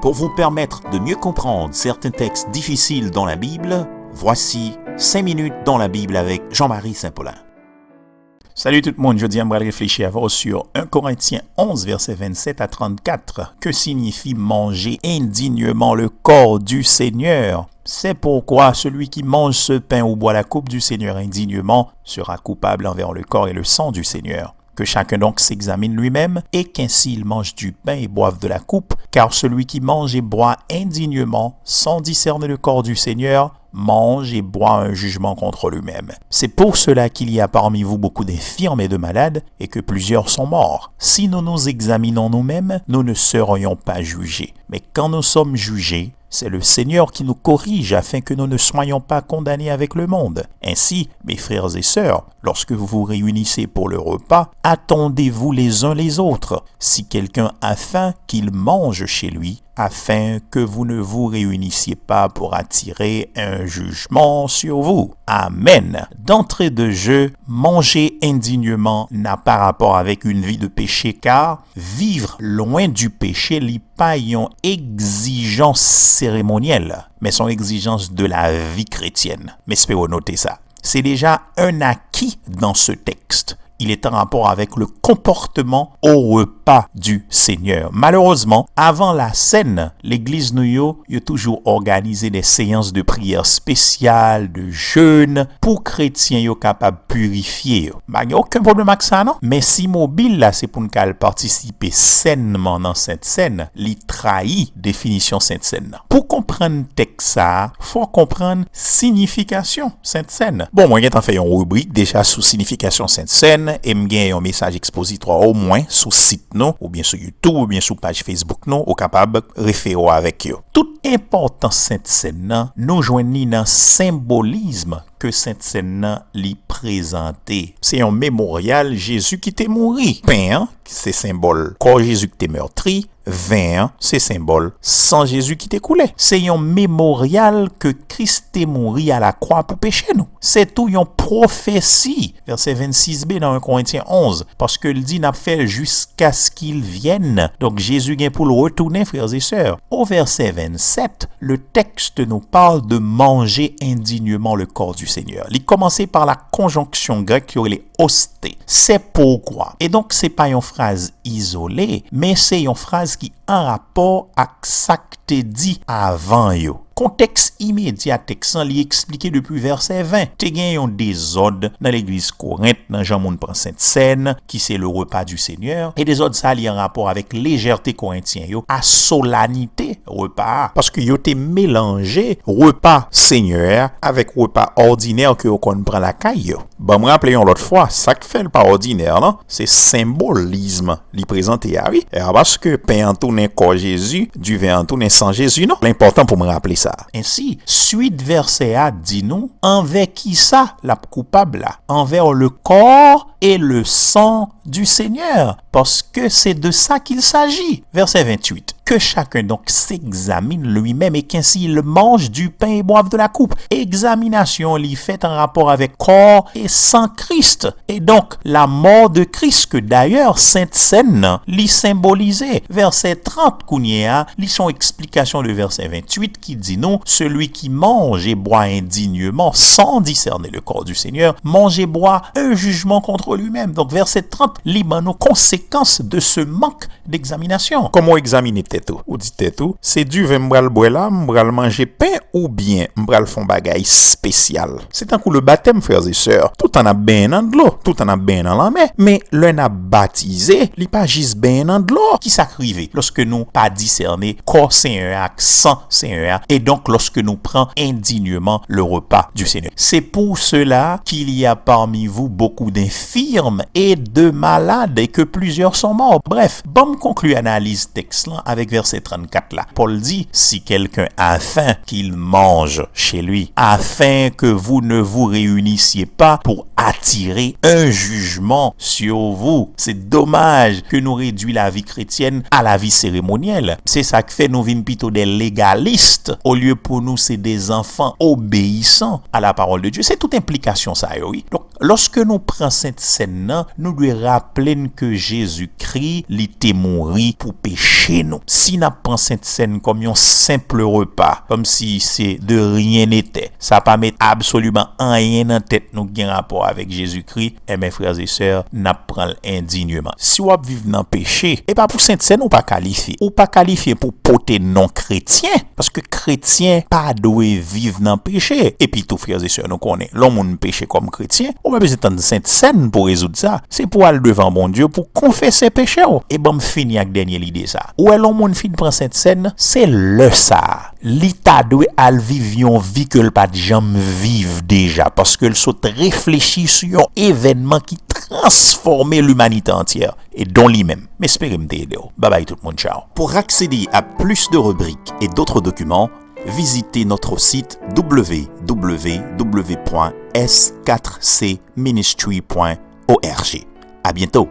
Pour vous permettre de mieux comprendre certains textes difficiles dans la Bible, voici 5 minutes dans la Bible avec Jean-Marie Saint-Paulin. Salut tout le monde, je dis à me réfléchir sur 1 Corinthiens 11, versets 27 à 34. Que signifie manger indignement le corps du Seigneur? C'est pourquoi celui qui mange ce pain ou boit la coupe du Seigneur indignement sera coupable envers le corps et le sang du Seigneur. Que chacun donc s'examine lui-même, et qu'ainsi il mange du pain et boive de la coupe, car celui qui mange et boit indignement, sans discerner le corps du Seigneur, mange et boit un jugement contre lui-même. C'est pour cela qu'il y a parmi vous beaucoup d'infirmes et de malades, et que plusieurs sont morts. Si nous nous examinons nous-mêmes, nous ne serions pas jugés. Mais quand nous sommes jugés, c'est le Seigneur qui nous corrige afin que nous ne soyons pas condamnés avec le monde. Ainsi, mes frères et sœurs, lorsque vous vous réunissez pour le repas, attendez-vous les uns les autres. Si quelqu'un a faim, qu'il mange chez lui, afin que vous ne vous réunissiez pas pour attirer un jugement sur vous. Amen. D'entrée de jeu, manger indignement n'a pas rapport avec une vie de péché, car vivre loin du péché n'est pas une exigence cérémonielle, mais son exigence de la vie chrétienne. Mais espérons noter ça. C'est déjà un acquis dans ce texte. Il est en rapport avec le comportement au repas du Seigneur. Malheureusement, avant la scène, l'église Nouyo a toujours organisé des séances de prière spéciales, de jeûne, pour chrétiens yo capables de purifier. Il n'y a aucun problème avec ça, non? Mais si mobile là, c'est pour nous participer sainement dans cette scène, il trahit définition cette scène. Pour comprendre texte ça, faut comprendre signification cette scène. Bon, moi, j'ai fait une rubrique déjà sous signification cette scène. Et m'gagne un message expositoire au moins sur site nous ou bien sur YouTube ou bien sur page Facebook nous ou capable référer avec eux. Toute importance cette scène nous joignit dans symbolisme que cette scène li présenté. C'est un mémorial Jésus qui t'est mouru. Pain, c'est symbole corps Jésus qui t'est meurtri. Vin, c'est symbole sang Jésus qui t'est coulé. C'est un mémorial que Christ t'est mouru à la croix pour pécher nous. C'est tout une prophétie. Verset 26b dans 1 Corinthiens 11. Parce que il dit n'a fait jusqu'à ce qu'il vienne. Donc Jésus vient pour le retourner, frères et sœurs. Au verset 27, le texte nous parle de manger indignement le corps du Seigneur. Il commence par la conjonction grecque qui aurait les osté. C'est pourquoi. Et donc, c'est pas une phrase isolée, mais c'est une phrase qui a un rapport avec ça que t'es dit avant yo. Contexte immédiat texan li expliqué depuis verset 20. Te gen yon désordre dans l'église Corinthe, dans Jean-Moun prend cette scène, qui c'est le repas du Seigneur. Et désordre ça li en rapport avec légèreté corinthien yo, à solennité repas. Parce que yo te mélangé repas Seigneur avec repas ordinaire que yo kon prend la caille yo. Bon, me rappelez l'autre fois, ça que fait le pas ordinaire, non? C'est symbolisme li présenté à oui. Et parce que pain en tourne corps Jésus, du vin en tourne sang Jésus, non? L'important pour me rappeler ça. Ainsi, suite verset A dit nous, envers qui ça la coupable là? Envers le corps et le sang du Seigneur, parce que c'est de ça qu'il s'agit. Verset 28. Que chacun donc s'examine lui-même et qu'ainsi il mange du pain et boive de la coupe. Examination l'y fait en rapport avec corps et sang Christ. Et donc, la mort de Christ, que d'ailleurs, Sainte Seine l'y symbolisait. Verset 30, Kounia, lit son explication de verset 28 qui dit non, celui qui mange et boit indignement sans discerner le corps du Seigneur, mange et boit un jugement contre lui-même. Donc, verset 30, lit nos conséquences de ce manque d'examination. Comment examiner tout? Ou dit tout, c'est du vin m'bral boire là, m'bral manger pain ou bien m'bral font bagaille spécial. C'est un coup le baptême, frères et sœurs. Tout en a ben dans de l'eau, tout en a ben dans la mer, mais l'un a baptisé, li pas juste ben dans de l'eau. Qui s'arrive lorsque nous pas discerner corps Seigneur, sang Seigneur, et donc lorsque nous prenons indignement le repas du Seigneur. C'est pour cela qu'il y a parmi vous beaucoup d'infirmes et de malades et que plusieurs sont morts. Bref, bon conclut analyse texte là avec verset 34 là. Paul dit, si quelqu'un a faim, qu'il mange chez lui, afin que vous ne vous réunissiez pas pour attirer un jugement sur vous. C'est dommage que nous réduisons la vie chrétienne à la vie cérémonielle. C'est ça que fait nous vîmes plutôt des légalistes. Au lieu pour nous, c'est des enfants obéissants à la parole de Dieu. C'est toute implication ça, oui. Donc, lorsque nous prenons cette scène, nous devons rappeler que Jésus-Christ, il était mort pour pécher nous. Si n'a prend Sainte Seine comme un simple repas, comme si c'est de rien n'était, ça pas mettre absolument rien en tête nous qui rapport avec Jésus-Christ, et mes frères et sœurs, n'a prend indignement. Si vous vivez dans le péché, et pas pour Sainte Seine ou pas qualifié, pour porter non chrétien, parce que chrétien pas doit vivre dans le péché. Et puis tout frères et sœurs, nous connaissons l'homme péché comme chrétien, on va besoin de Sainte Seine pour résoudre ça. C'est pour aller devant bon Dieu pour confesser péché. Et bon, fini avec dernière idée ça. Ou est l'homme fin prend Sainte Seine, c'est le ça. L'État doit al vivre une vie que le pas de jamais vivre déjà parce que le saute réfléchit sur un événement qui transformer l'humanité entière et dont lui-même. Mais espérez-moi t'aider. Bye bye tout le monde, ciao. Pour accéder à plus de rubriques et d'autres documents, visitez notre site www.s4cministry.org. À bientôt.